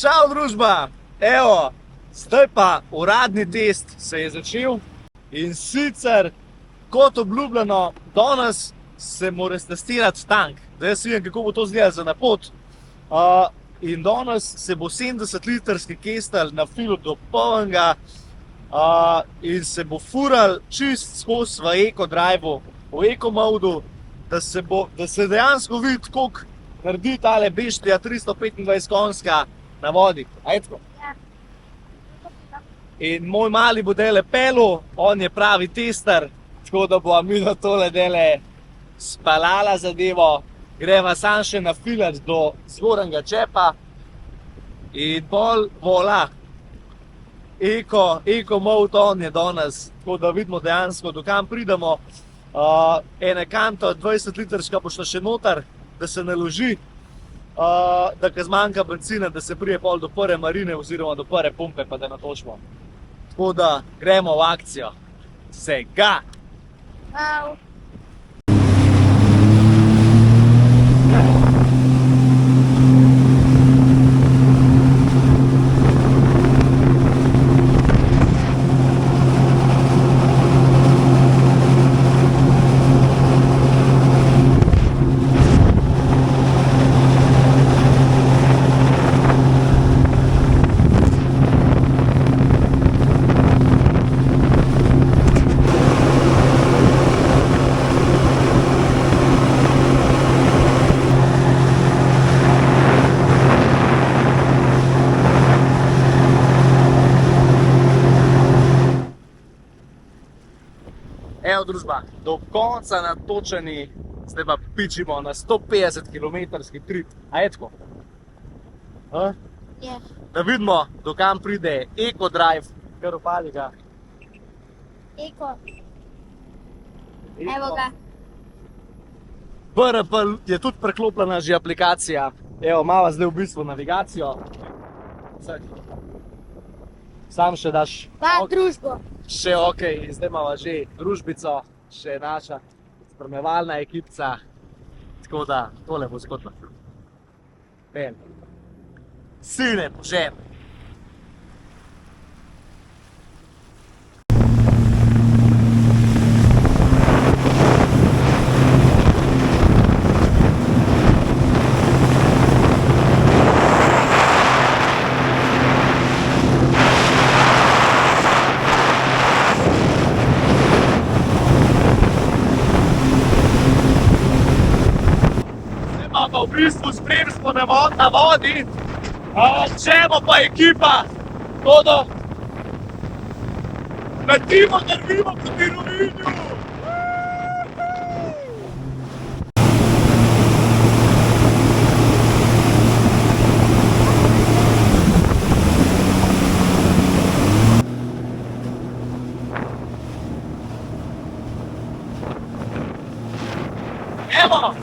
Čau, družba! Evo, zdaj pa uradni test se je začel in sicer, kot obljubljeno, danes se mora testirati tank. Zdaj jaz vidim, kako bo to izgledalo za na pot. In danes se bo 70-litrski kestelj nafilil do polnega in se bo fural čist skozi v eco-drive-u, v eco-modu, da se dejansko vidi, koliko naredi tale beštija 325 konjska na vodi. Ajtko? Ja. In moj mali bo dele pelil, on je pravi tester, tako da bo midva tole dele spalala zadevo. Greva sam še nafilat do zgornjega čepa in pol vola. Eko mode on je danes, tako da vidimo dejansko, do kam pridemo. Ene kanto 20-litrška bo šla še noter, da se naloži, da ko zmanjka bencina, da se prije pol do prve marine oziroma do prve pumpe, pa da natočimo. Tako da gremo v akcijo. Se ga! Wow. Evo, družba, do konca natočeni, zdaj pa pičimo na 150 km trip. A je tako? Je. Da vidimo, do kam pride eco-drive, kar opali ga. Eko. Evo ga. BRP je tudi preklopljena že aplikacija. Evo, imava zdaj v bistvu navigacijo. Sam še daš Družbo. še okej, zdaj imava že družbico, še naša spremljevalna ekipca. Tako da, tole bo zgodba. Sine, požem! V bistvu spremstvo na vodi, čemo pa ekipa, tako da letimo, drvimo proti Rovinju. Evo!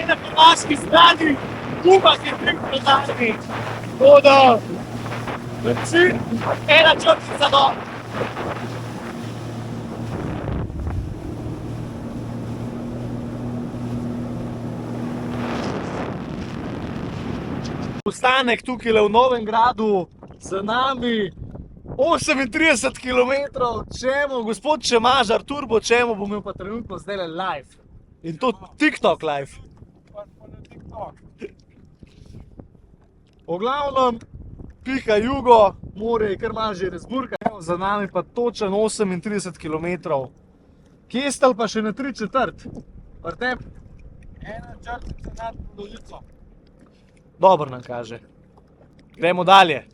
Na pomaški strani, Kubak je trik pozadnji. Tako da, benzin, ena črtica dol. Ostanek tukaj v Novem Gradu, za nami 38 km, čemo, gospod Čemažar, turbo čemo, bom imel pa trenutno zdaj live. In to TikTok live. V glavnem, piha jugo, more je kar malo že razburka. Za nami pa točen 38 km. Kestelj pa še na 3/4. Vrtep? Ena črtica nad polovico. Dobro nam kaže. Gremo dalje.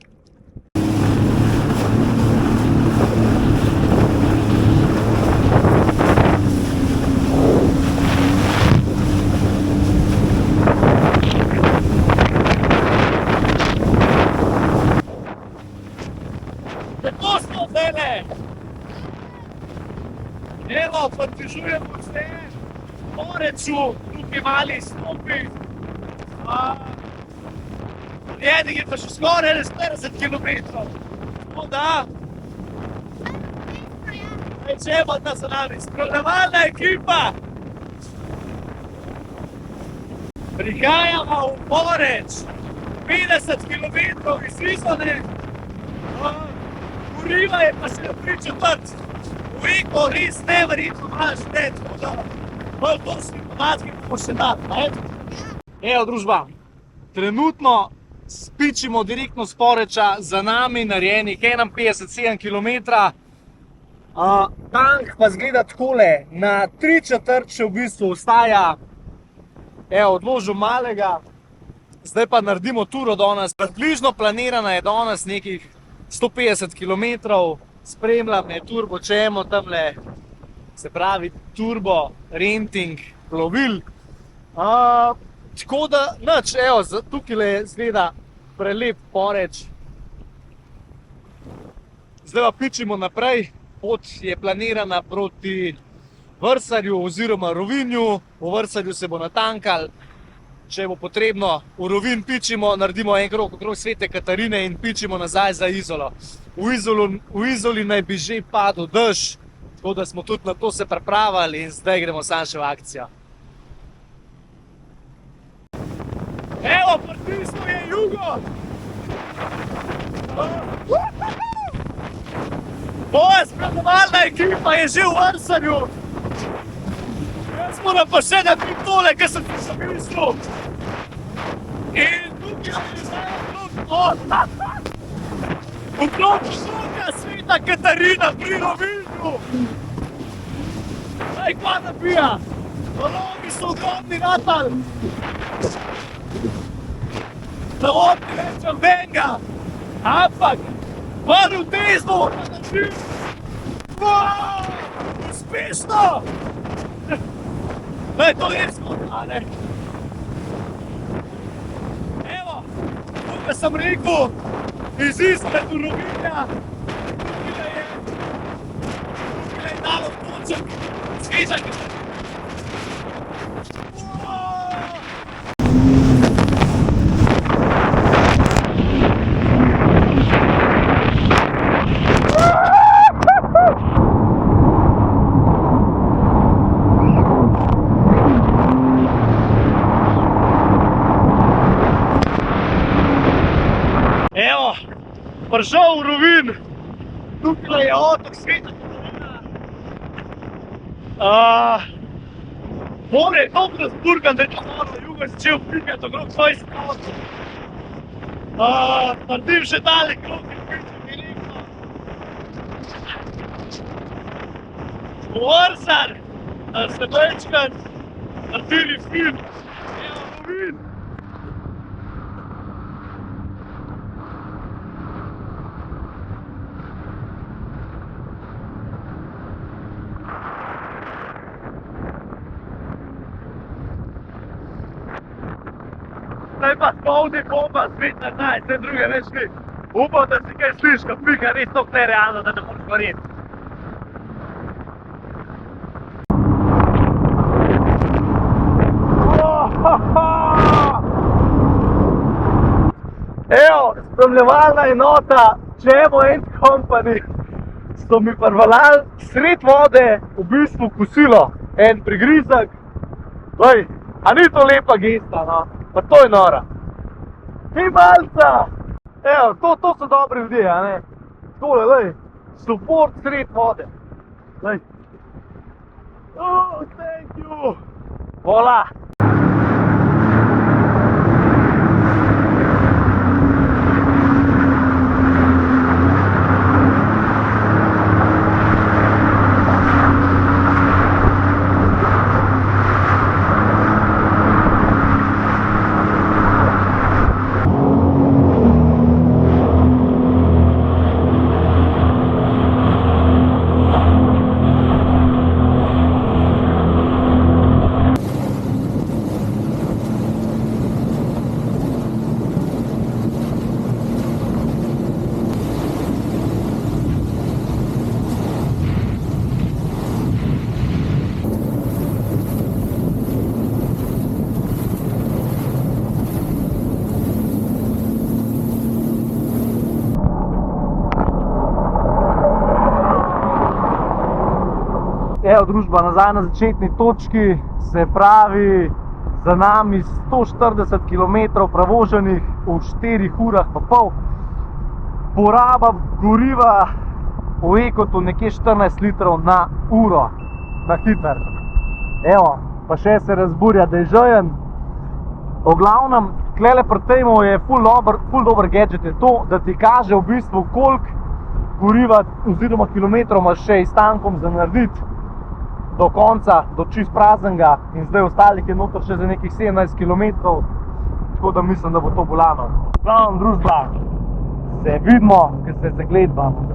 Evo, približujemo se Oreču, tukaj mali stopi. Jednik je pa še skoraj 40 km. Tako da, čemo da za nami, spremljevalna ekipa. Prihajamo v Poreč. 50 km iz Izole, goriva je pa še 3/4. V Eko res neverjetno imaš, ne, tako da bolj točni podatki bomo še dati, ne? Evo, družba, trenutno spičimo direktno s Poreča, za nami narejenih 51 km. Tank pa zgleda takole, na 3/4 še v bistvu ostaja. Evo, odložil malega, zdaj pa naredimo turo danes. Približno planirana je danes nekih 150 km, spremlja me Turbo Čemo tamle, se pravi turbo renting plovil. Tako da, nič, evo, tukaj zgleda prelep Poreč. Zdaj pa pičimo naprej, pot je planirana proti Vrsarju oziroma Rovinju. V Vrsarju se bo natankal, če bo potrebno, v Rovin pičimo, naredimo en krog okrog Svete Katarine in pičimo nazaj za Izolo. V Izoli naj bi že padel dež, tako da smo tudi na to se pripravili in zdaj gremo samo še v akcijo. Evo, pritisnil je Jugo! Moja spremljevalna ekipa je že v Vrsarju. Jaz moram pa še narediti tole, kar sem ti zamislil. In tukaj je zdaj okrog šoka Sveta Katarina pri Rovinju. Zdaj, kva nabija? Valovi so ogromni natal. Da opti rečem venga, ampak par vtez bomo pa naredili. Uspešno! Ne, to je zgodba, ne? Evo, tukaj sem rekel, iz Izole do Rovinja, tukaj je dalo toček, svežak. Evo, prišel v Rovin, tukaj je otok Sveta Katarina. More je toliko razburkan, da je tam Jugo začel prikati okrog 20 avtov. Naredim še dalje krog in pičem direktno. V Vrsar, da se večkrat naredili film. Evo, Rovin. Zdaj pa spolni bomba, spet nazaj, vse druge več ni. Upam, da si kaj sliš, ko pika res toliko nerealno, da ne moreš verjeti. Evo, spremljevalna enota Čemo and Company so mi pripeljali sred vode v bistvu kosilo, en prigrizek. Glej, a ni to lepa gesta, no? Pa to je nora. Hej, malca! Evo, to so dobri ljudje, a ne? Tole, lej, support sred vode. Lej. Oh, thank you! Voila! Evo, družba, nazaj na začetni točki, se pravi Za nami 140 km prevoženih v 4 urah pa pol. Poraba goriva v Ekotu nekje 14 litrov na uro, na hiter. Evo, pa še se razburja, da je žejen. V glavnem, tlele pri temu je ful dober gadget je to, da ti kaže v bistvu koliko goriva oziroma kilometrov imaš še s tankom za narediti do konca, do čist praznega, in zdaj ostalih je noter še za nekih 17 km, tako da mislim, da bo to bolano. V glavnem, družba, se vidimo, ko se zagledamo.